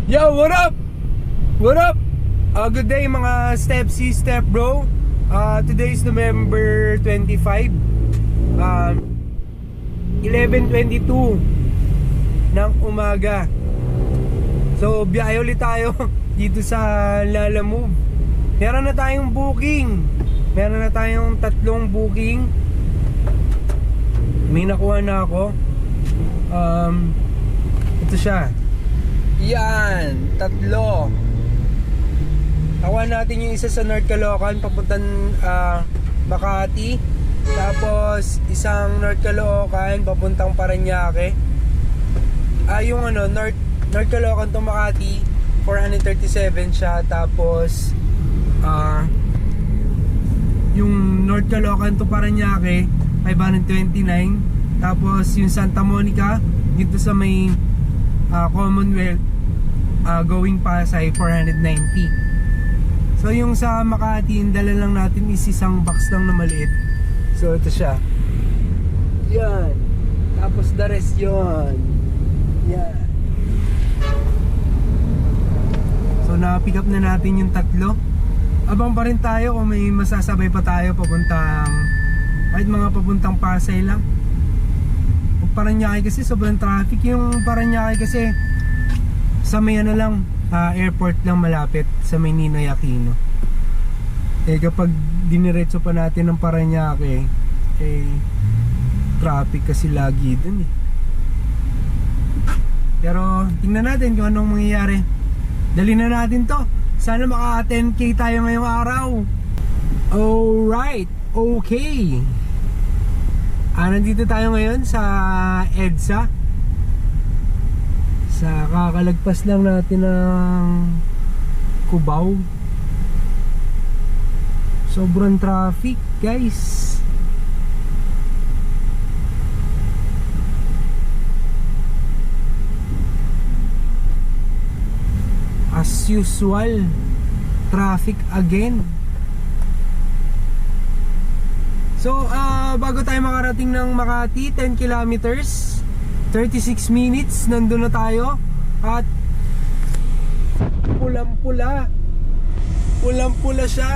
Yo, what up? What up? Good day mga Step C, Step Bro. Today is November 25. 11:22 ng umaga. So, biyahe ulit tayo dito sa Lalamove. Meron na tayong booking. Meron na tayong 3 booking. May nakuha na ako. Ito siya. Yan, 3. Nakuha natin yung isa sa North Caloocan papuntang Makati. Tapos isang North Caloocan papuntang Parañaque. Yung North Caloocan to Makati 437 siya. Tapos yung North Caloocan to Parañaque 529. Tapos yung Santa Monica dito sa may Commonwealth going Pasay 490. So yung sa Makati, yung dala lang natin is isang box lang na maliit. So ito siya. Yan. Tapos the rest yun. Yan. So na-pick up na natin yung 3. Abang pa rin tayo kung may masasabay pa tayo papuntang kahit mga papuntang Pasay lang. O Parañaque kasi sobrang traffic. Yung Parañaque kasi sa may lang airport lang malapit sa may Ninoy Aquino. Kapag diniretso pa natin ng Parañaque traffic kasi lagi dun Pero tingnan natin kung anong mangyayari. Dali na natin to. Sana maka 10k tayo ngayong araw. Alright, okay. Nandito tayo ngayon sa EDSA. Sa kakalagpas lang natin ng Cubao. Sobrang traffic, guys. As usual, traffic again. So, bago tayo makarating ng Makati, 10 kilometers 36 minutes, nandun na tayo. At pulang-pula. Pulang-pula siya.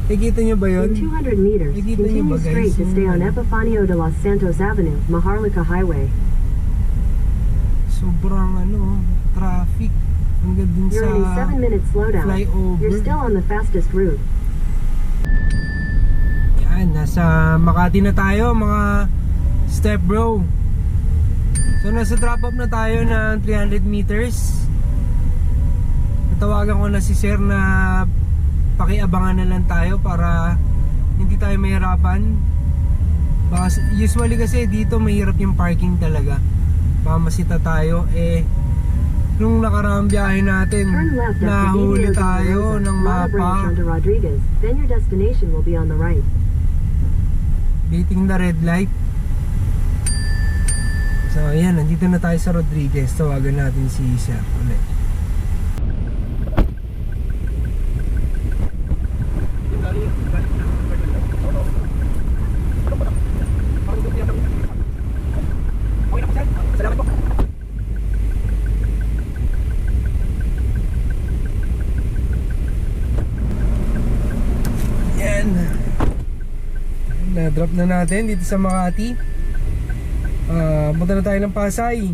Nakikita nyo ba yun? In 200 meters, continue straight to stay on Epifanio de los Santos Avenue, Maharlika Highway. Sobrang traffic. Hanggang din sa You're in a 7-minute slowdown. flyover. You're still on the fastest route. Yan, nasa Makati na tayo mga Step Bro. So nasa drop up na tayo ng 300 meters. Natawagan ko na si sir na pakiabangan na lang tayo para hindi tayo mahirapan. Usually kasi dito mahirap yung parking talaga. Baka masita tayo. Nung nakaraang biyahe natin, nahuli tayo ng mapa. Then your destination will be on the right. Waiting the red light. So ayan, nandito na tayo sa Rodriguez. Tawagan natin si sir ulit. Yan. Na-drop na natin dito sa Makati. Punta na tayo ng Pasay.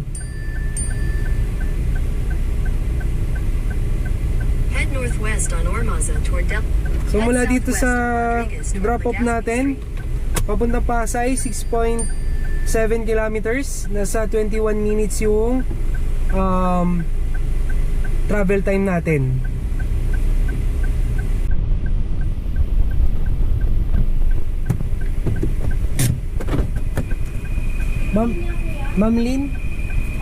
Head northwest on Ormaza toward So mula dito sa drop off natin papunta Pasay 6.7 kilometers. Nasa 21 minutes yung travel time natin. Ma'am Lynn?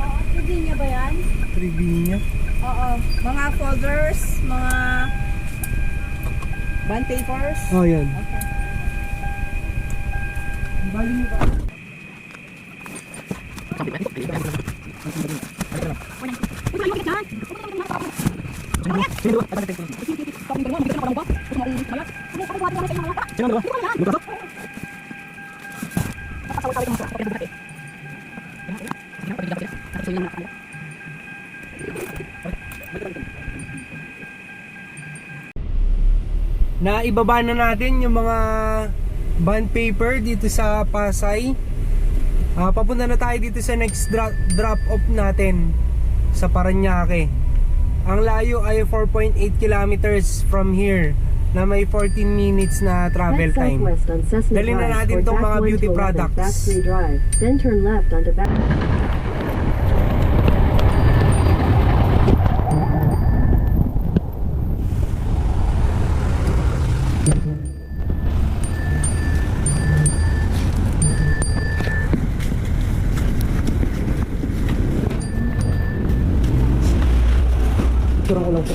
Oo, Trevina ba yan? Trevina? Oo, mga folders, mga bond papers. Oh, yan. Okay. Bali mo ba? na ibaba na natin yung mga bond paper dito sa Pasay. Papunta na tayo dito sa next drop off natin sa Parañaque. Ang layo ay 4.8 kilometers from here na may 14 minutes na travel Head time. southwest on Cessna Dali na Drive natin for tong Back mga 1 beauty to 11 products. Baxley Drive. Then turn left onto Back. Turang ko lang po.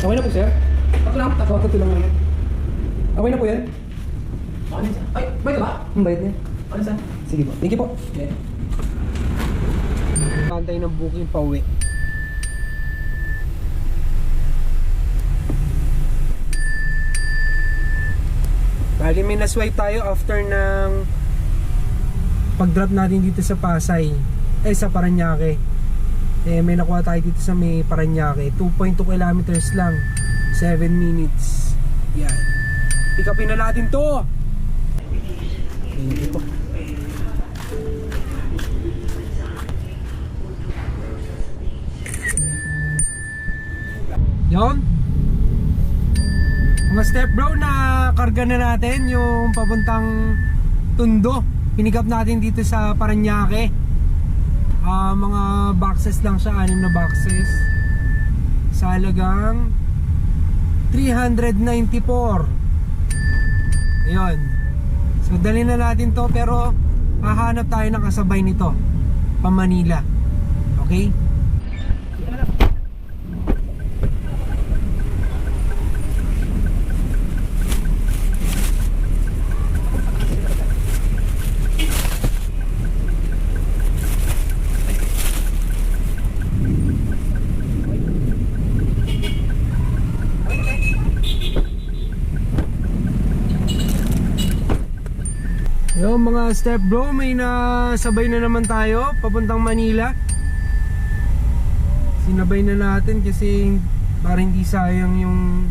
Okay na po, sir? Ako lang, ako lang yan. Okay na po yan? Ay, bayad ba? Ang bayad niya. Ano saan? Sige po. Thank you po. Yeah. Pantay ng booking pa uwi. Bali may na-swipe tayo after ng pag-drop natin dito sa Pasay. Sa Parañaque. May nakuha tayo dito sa may Parañaque. 2.2 kilometers lang. 7 minutes. Yan. Pick upin na natin to. Thank you po. Yon. Mga step bro, na karga na natin yung papuntang Tondo. Pinick up natin dito sa Parañaque. Mga boxes lang siya, 6 na boxes. Sa halagang 394. Ayun. So dali na natin to, pero hahanap tayo ng kasabay nito pa Manila. Okay? Yo mga step bro, may nasabay na naman tayo papuntang Manila. Sinabay na natin kasi para hindi sayang yung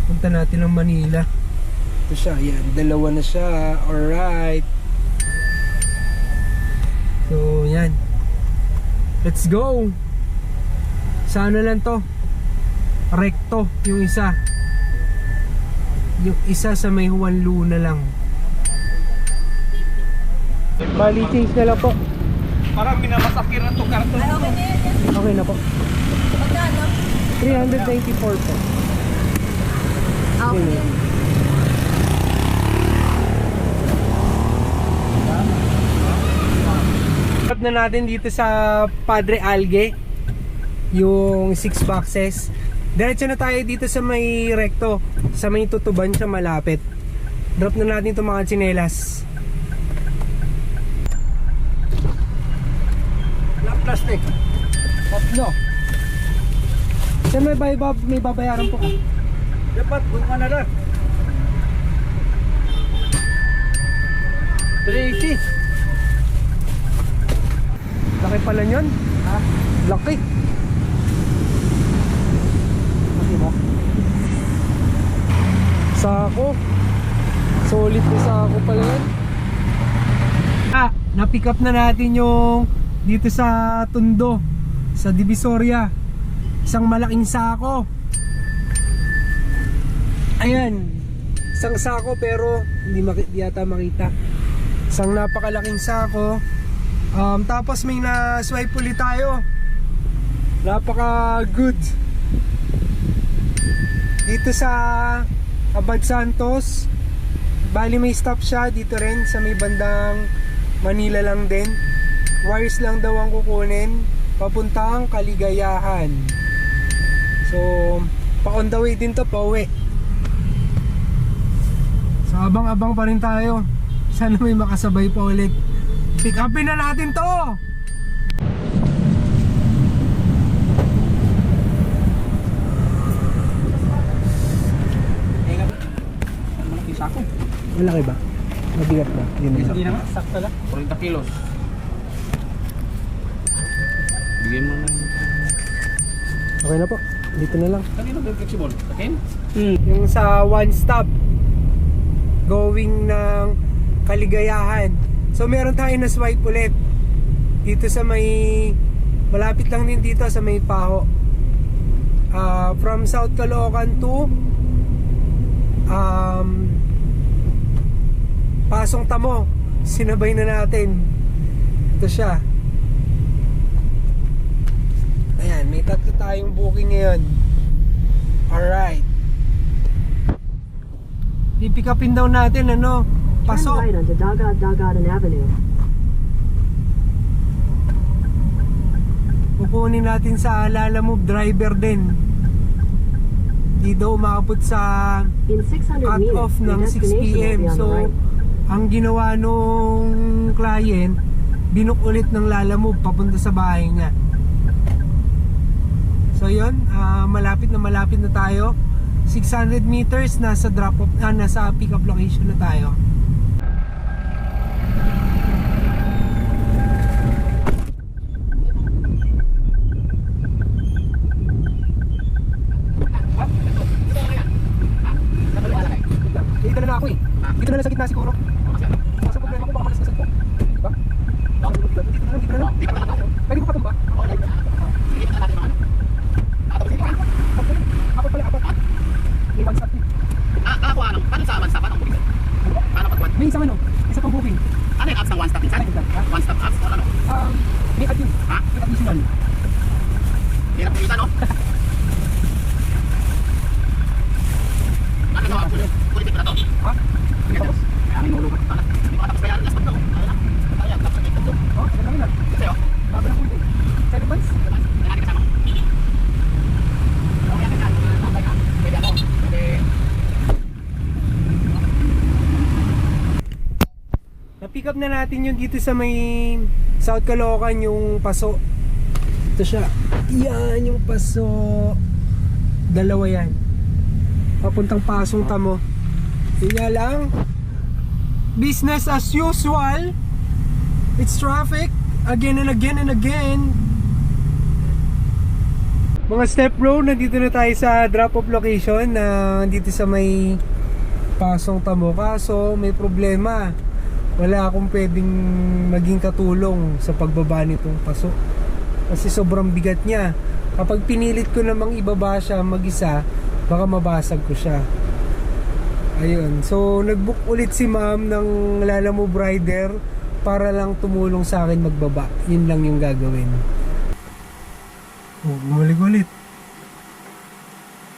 punta natin ng Manila. Ito siya, yan, dalawa na siya. Alright. So yan, let's go. Sana lang to recto yung isa. Yung isa sa may Juan Luna lang. Bali, change na lang po. Parang minamasakir na to karton. Ay, okay na yan. Okay na po. Magkano? 394 po. Okay. Stop na natin dito sa Padre Algue yung 6 boxes. Diretso na tayo dito sa may recto, sa may tutuban siya malapit. Drop na natin itong mga tsinelas. Plastic. Tatlo. Saan may babayaran po ka? Dapat kung ano na. 380. Laki pala yun. Ha? Laki. Laki mo. Sako. Solid na sako pala yan. Na-pick up na natin yung dito sa Tondo, sa Divisoria. Isang malaking sako. Ayan. Isang sako pero hindi yata makita. Isang napakalaking sako. Tapos may na-swipe ulit tayo. Napaka good. Dito sa Abad Santos. Bali may stop siya dito rin sa may bandang Manila lang din. Wires lang daw ang kukunin papuntang Kaligayahan. So pa on the way din to, pauwi. So abang-abang pa rin tayo. Sana may makasabay pa ulit. Pick upin na natin to. Malaki sako. Malaki ba? Mabigat ba? Yun na. Hindi naman, sakto lang. 40 kilos. Bigyan mo na. Okay na po. Dito na lang. Kanino ba yung flexible? Akin? Yung sa one stop going ng Kaligayahan. So meron tayo na swipe ulit dito sa may malapit lang din dito sa may Paho. From South Caloocan to Pasong Tamo. Sinabay na natin. Ito siya. Ayan, may tatlo tayong booking ngayon. Alright. Pipick upin daw natin ano, Turn pasok. right onto Dagadan Avenue. Kukunin natin sa Lalamove driver din. Di daw umabot sa In 600 cut meters, off your ng 6 destination will PM. be on the So, right. ang ginawa nung client, binook ulit ng Lalamove papunta sa bahay niya. So yun, malapit na tayo. 600 meters, nasa drop off, nasa pick up location na tayo. Dito na ako eh. Dito na lang sa gitna siguro. Kasi problema ko baka malaslasag ko. Diba? Dito na lang. Pwede ko patumba? Apat pala, apat. May one stop eh. Paano sa one stop? Paano booking? Paano pag May isang ano, isa pang booking. ano yung apps ng one stop minsan? One stop apps o ano? May ad yun. Ha? May additional. Hirap kumita no? Ano na? Kulitin ko na to. Ha? Tapos? Kaya nulungan ko pala. Hindi ko katapos kaya last month no? Ano na? Kaya tapos na ito. Oh, sige lang. Kasi oh. Bago na booking. 7 months. Kaya natin kasama. Okay, kaya pwede ano? Pwede. Na-pick up na natin yun dito sa may South Caloocan, yung paso. Ito siya. Yan yung paso. Dalawa yan. Papuntang Pasong Tamo. Tingnan lang. Business as usual. It's traffic. Again and again and again. Mga step bro, nandito na tayo sa drop-off location na dito sa may Pasong Tamo. Kaso may problema. Wala akong pwedeng maging katulong sa pagbaba nitong paso. Kasi sobrang bigat niya. Kapag pinilit ko namang ibaba siya mag-isa, baka mabasag ko siya. Ayun. So, nag-book ulit si ma'am ng Lalamove rider para lang tumulong sa akin magbaba. Yun lang yung gagawin. Oh, bumalik ulit.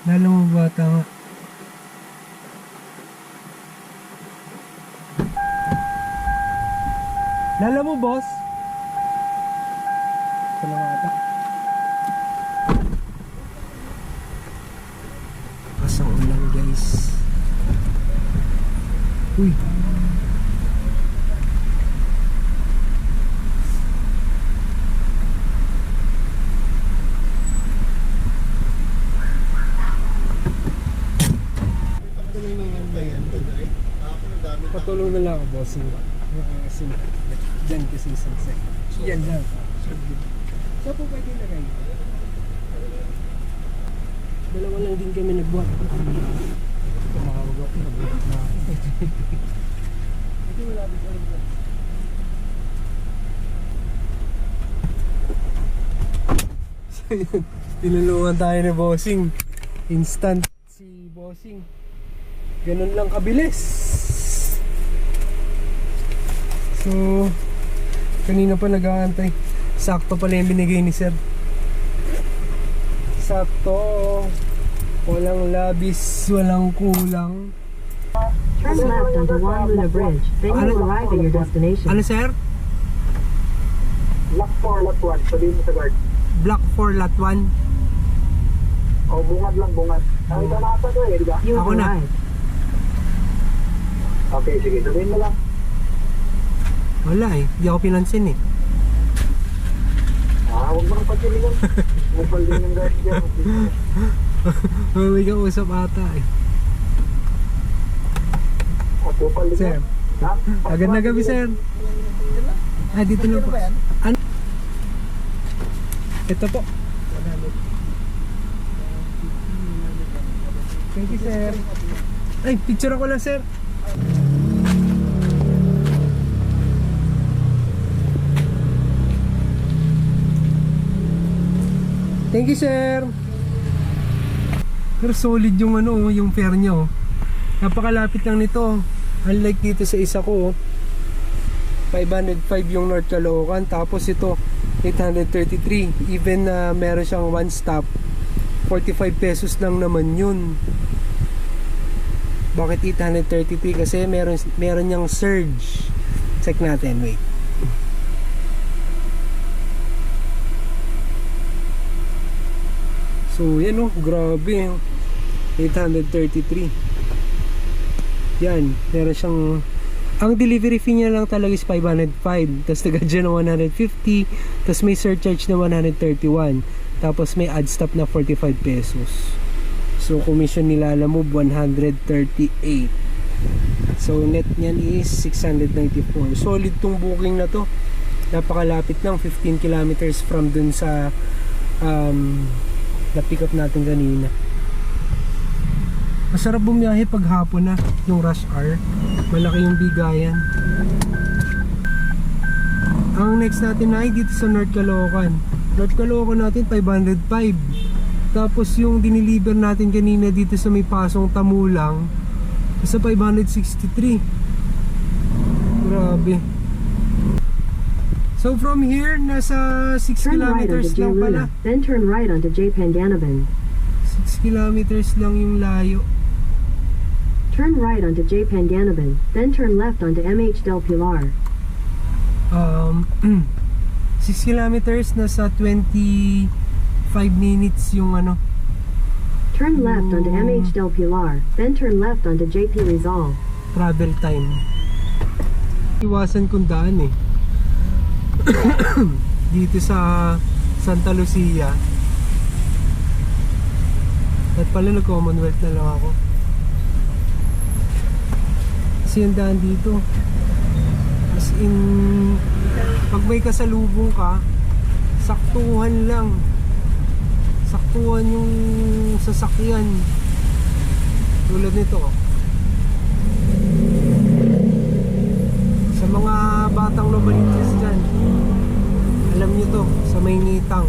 Lalamove bata nga. Lalamove boss. Ito na nga ata. Pasang ulan guys. Uy. Patulong na lang ako bossing. Kasi dyan kasi isang set. Yan lang. So po pwede na kayo. Dalawa lang din kami nagbuhat. Tumawag ako. Nabuhat na ako. Hindi malapit ka lang. So yun. Tinulungan tayo ni Bossing. Instant si Bossing. Ganun lang kabilis. So kanina pa nag-aantay. Sakto pala yung binigay ni Sir. Sakto. Walang labis, walang kulang. Turn left onto Juan Luna Bridge. Then you will arrive at your destination. Ano Sir? Block 4, lot 1. Sabihin mo sa guard. Block 4 lot 1. O, bungad lang, bungad. Nakita na ata to eh, di ba? You Ako have na. arrived. Okay, sige. Sabihin mo lang. Wala eh, di ako pinansin eh. Huwag mo nang pagkiligan. Mupal din yung guard dyan. May kausap ata eh. Mupal din Sir, yan. Ha? agad na gabi Sir. Dito na po. Ano? Ito po. Thank you, sir. Ay, picture ako lang, sir. Thank you, sir. Pero solid yung ano, yung fare nyo. Napakalapit lang nito. Unlike dito sa isa ko, 505 yung North Caloocan. Tapos ito, 833. Even na meron siyang one stop, 45 pesos lang naman yun. Bakit 833? Kasi meron niyang surge. Check natin, wait. So yan oh, grabe, 833. Yan, meron siyang, ang delivery fee niya lang talaga is 505. Tapos taga-dyan na 150. Tapos may surcharge na 131. Tapos may add stop na 45 pesos. So commission nila alam mo 138. So net niyan is 694. Solid tong booking na to. Napakalapit lang, 15 kilometers from dun sa na pick up natin kanina. Masarap bumiyahe pag hapon na, yung rush hour. Malaki yung bigayan. Ang next natin ay dito sa North Caloocan. North Caloocan natin 505. Tapos yung diniliver natin kanina dito sa may pasong Tamulang, sa 563. Grabe. So from here, nasa 6 Turn right kilometers onto J. lang pala. Luna, then turn right onto J. Panganaban. 6 kilometers lang yung layo. Turn right onto J. Panganaban, then turn left onto MH Del Pilar. 6 kilometers, nasa 25 minutes yung ano. Turn left onto MH Del Pilar, then turn left onto JP Rizal. Travel time. Iwasan kong daan eh. Dito sa Santa Lucia. At pala nag-Commonwealth na lang ako. Kasi yung daan dito, as in, pag may kasalubong ka, saktuhan lang. Saktuhan yung sasakyan. Tulad nito. Sa mga batang lobaliches dyan, alam nyo to, sa may ngitang.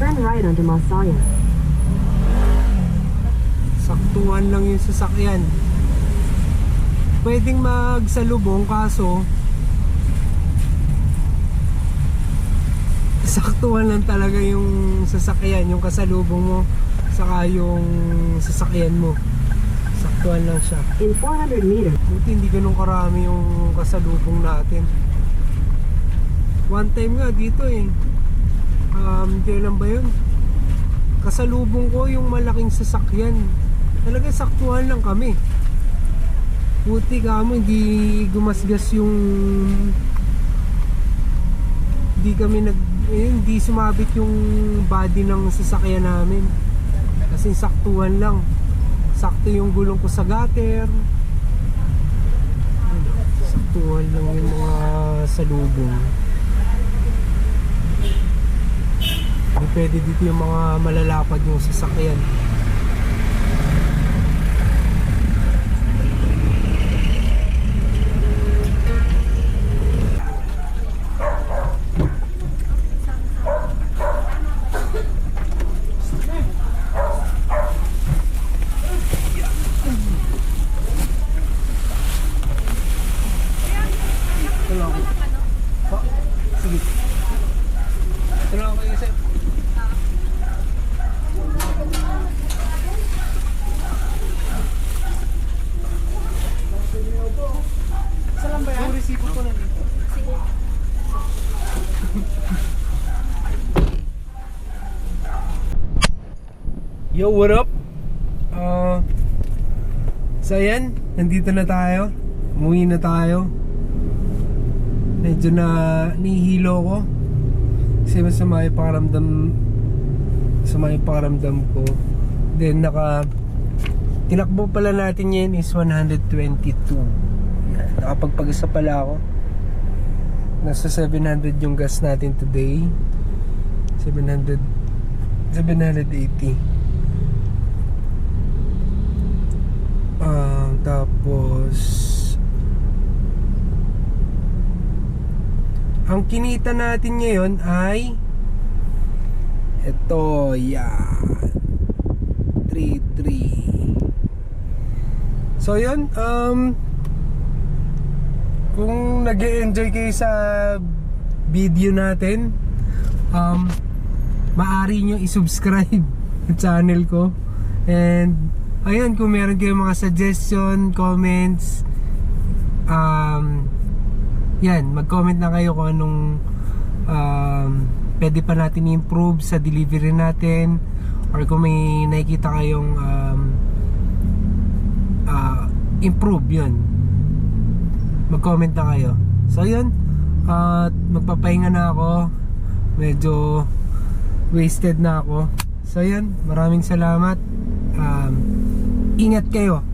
Turn right onto Masaya. Saktuhan lang yung sasakyan. Pwedeng magsalubong, kaso saktuhan lang talaga yung sasakyan, yung kasalubong mo, saka yung sasakyan mo. Saktuhan lang siya. In 400 meters, Buti hindi ganun karami yung kasalubong natin. One time nga dito eh, kailan ba yun? Kasalubong ko yung malaking sasakyan. Talaga saktuhan lang kami. Buti kamo hindi gumasgas yung, hindi sumabit yung body ng sasakyan namin. Kasi saktuhan lang. Sakto yung gulong ko sa gutter. Saktuhan lang yung mga salubong. Hindi pwede dito yung mga malalapad yung sasakyan. Sige. Ito lang ako isip. Isa lang ba yan? Yung resipo ko na dito. Sige. Yo, what up? So ayan, nandito na tayo. Umuwi na tayo. Medyo na nihilo ko kasi masama yung pakiramdam ko. Then tinakbo pala natin yan is 122. Yan, nakapagpag-isa pala ako. Nasa 700 yung gas natin today. 780. Tapos ang kinita natin ngayon ay ito, yan, 3.3. So yun, kung nag-e-enjoy kayo sa video natin, maaari nyo i-subscribe yung channel ko. And ayun, kung meron kayong mga suggestion, comments, yan, mag-comment na kayo kung anong pwede pa natin i-improve sa delivery natin, or kung may nakikita kayong improve, yun, mag-comment na kayo. So yun, magpapahinga na ako, medyo wasted na ako. So yun, maraming salamat, ingat kayo.